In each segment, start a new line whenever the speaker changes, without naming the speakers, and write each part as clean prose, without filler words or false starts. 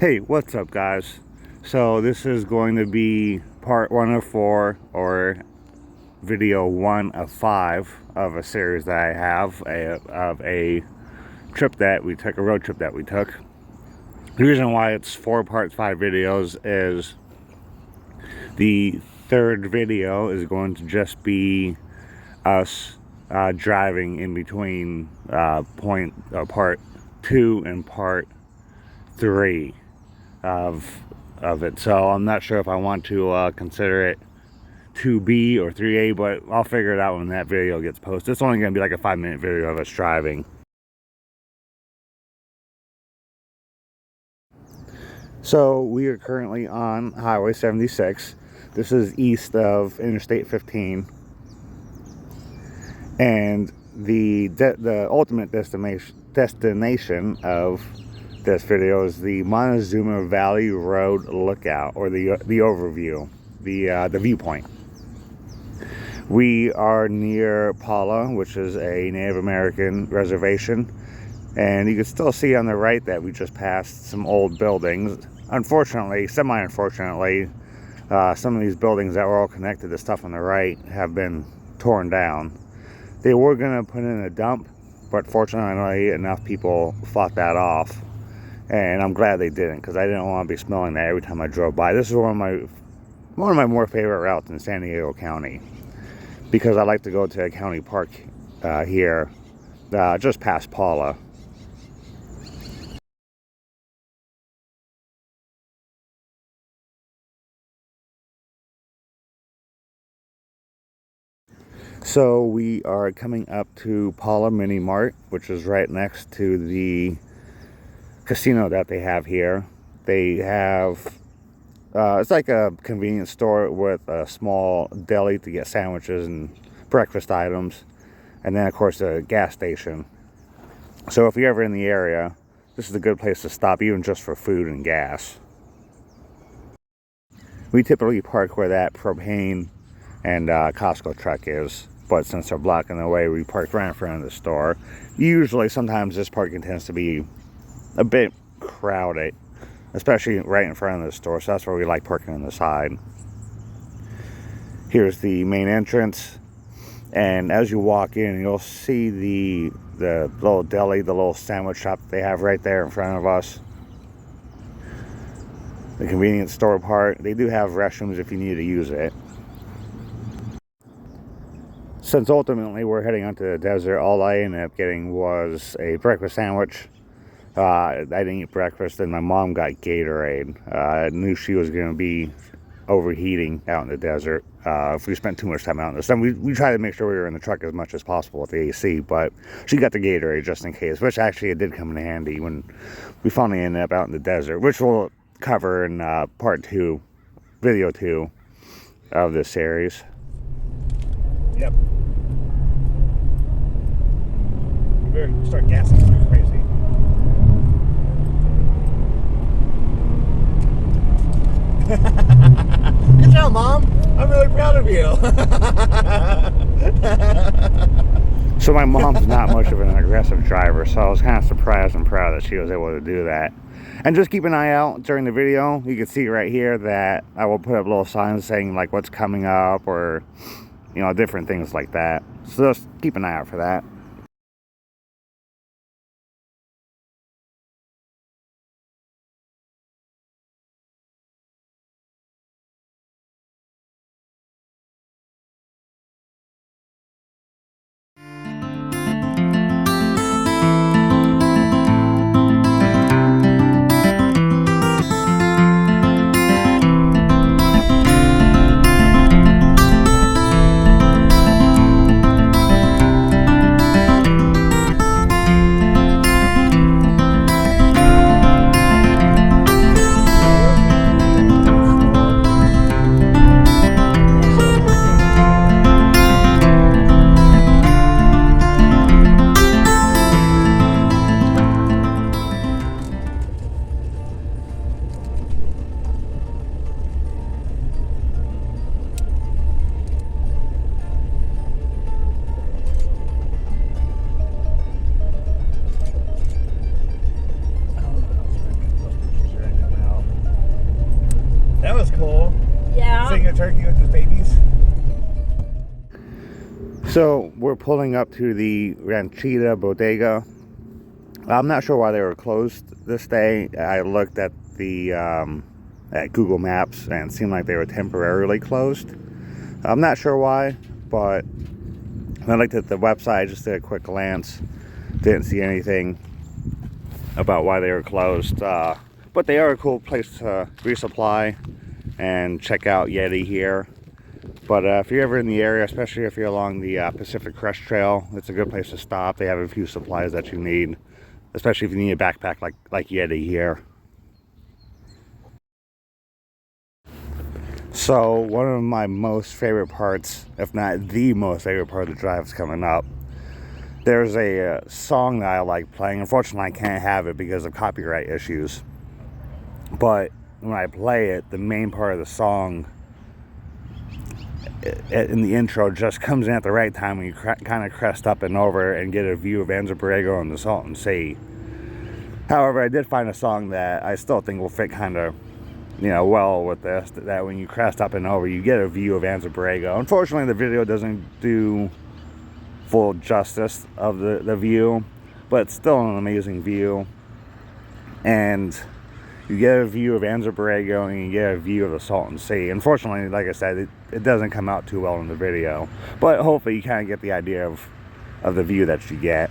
Hey, what's up guys? So this is going to be part 1 of 4, or video 1 of 5 of a series that I have of a trip that we took, a road trip that we took. The reason why it's 4 parts, 5 videos is the third video is going to just be us driving in between part 2 and part 3 of it. So I'm not sure if I want to consider it 2B or 3A, but I'll figure it out when that video gets posted. It's only going to be like a 5-minute video of us driving. So we are currently on Highway 76. This is east of Interstate 15, and the ultimate destination of this video is the Montezuma Valley Road Lookout, or the overview, the viewpoint. We are near Paula, which is a Native American reservation, and you can still see on the right that we just passed some old buildings. Unfortunately, semi-unfortunately, some of these buildings that were all connected to stuff on the right have been torn down. They were going to put in a dump, but fortunately enough people fought that off. And I'm glad they didn't, because I didn't want to be smelling that every time I drove by. This is one of my more favorite routes in San Diego County, because I like to go to a county park here, just past Paula. So we are coming up to Paula Mini Mart, which is right next to the casino that they have here. They have it's like a convenience store with a small deli to get sandwiches and breakfast items, and then of course a gas station. So if you're ever in the area, this is a good place to stop, even just for food and gas. We typically park where that propane and Costco truck is, but since they're blocking the way, we parked right in front of the store. Usually, sometimes this parking tends to be a bit crowded, especially right in front of the store, so that's where we like parking on the side. Here's the main entrance, and as you walk in, you'll see the little deli, the little sandwich shop they have right there in front of us. The convenience store part, they do have restrooms if you need to use it. Since ultimately we're heading onto the desert, all I ended up getting was a breakfast sandwich. I didn't eat breakfast, and my mom got Gatorade. I knew she was going to be overheating out in the desert if we spent too much time out in the sun. We tried to make sure we were in the truck as much as possible with the AC, but she got the Gatorade just in case, which actually it did come in handy when we finally ended up out in the desert, which we'll cover in part 2, video 2 of this series. Yep. You better start gassing like crazy. Good job, Mom. I'm really proud of you. So my mom's not much of an aggressive driver, so I was kind of surprised and proud that she was able to do that. And just keep an eye out during the video. You can see right here that I will put up little signs saying like what's coming up, or you know, different things like that. So just keep an eye out for that. shooting a turkey with his babies. So we're pulling up to the Ranchita Bodega. I'm not sure why they were closed this day. I looked at the at Google Maps and it seemed like they were temporarily closed. I'm not sure why, but when I looked at the website, just did a quick glance, didn't see anything about why they were closed. But they are a cool place to resupply and check out Yeti here. But if you're ever in the area, especially if you're along the Pacific Crest Trail, it's a good place to stop. They have a few supplies that you need, especially if you need a backpack like Yeti here. So one of my most favorite parts, if not the most favorite part of the drive is coming up. There's a song that I like playing. Unfortunately, I can't have it because of copyright issues. But when I play it, the main part of the song in the intro just comes in at the right time when you kind of crest up and over and get a view of Borrego and the Salton Sea. However, I did find a song that I still think will fit kind of, well with this, that when you crest up and over, you get a view of Borrego. Unfortunately, the video doesn't do full justice of the view, but it's still an amazing view. And you get a view of Borrego and you get a view of the Salton Sea. Unfortunately, like I said, it doesn't come out too well in the video, but hopefully you kind of get the idea of the view that you get.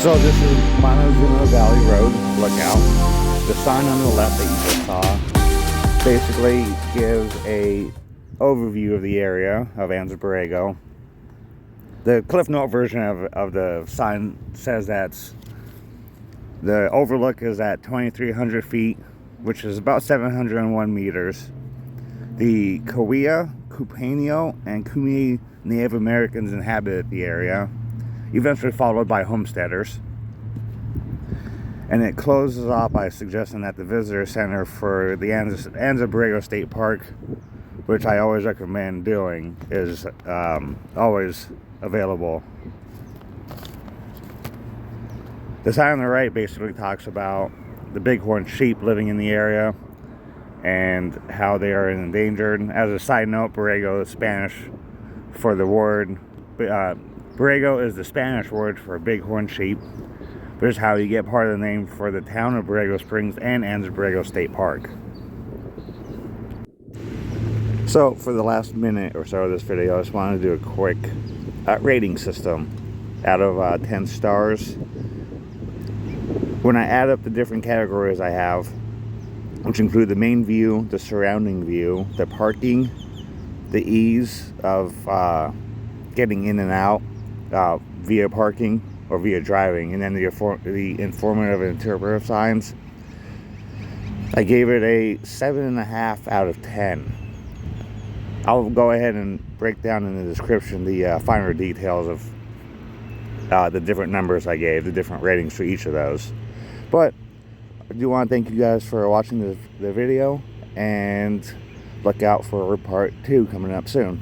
So this is Montezuma Valley Road Lookout. The sign on the left that you just saw basically gives a overview of the area of Borrego. The Cliff Note version of the sign says that the overlook is at 2,300 feet, which is about 701 meters. The Cahuilla, Cupanio, and Kumi Native Americans inhabited the area, eventually followed by homesteaders. And it closes off by suggesting that the visitor center for the Borrego State Park, which I always recommend doing, is always available. The sign on the right basically talks about the bighorn sheep living in the area and how they are endangered. As a side note, Borrego is Spanish for the word, Borrego is the Spanish word for bighorn sheep. But it's how you get part of the name for the town of Borrego Springs and Borrego State Park. So for the last minute or so of this video, I just wanted to do a quick rating system out of 10 stars. When I add up the different categories I have, which include the main view, the surrounding view, the parking, the ease of getting in and out via parking or via driving, and then the informative and interpretive signs, I gave it a 7.5 out of 10. I'll go ahead and break down in the description the finer details of the different numbers I gave, the different ratings for each of those. But I do want to thank you guys for watching the video, and look out for part 2 coming up soon.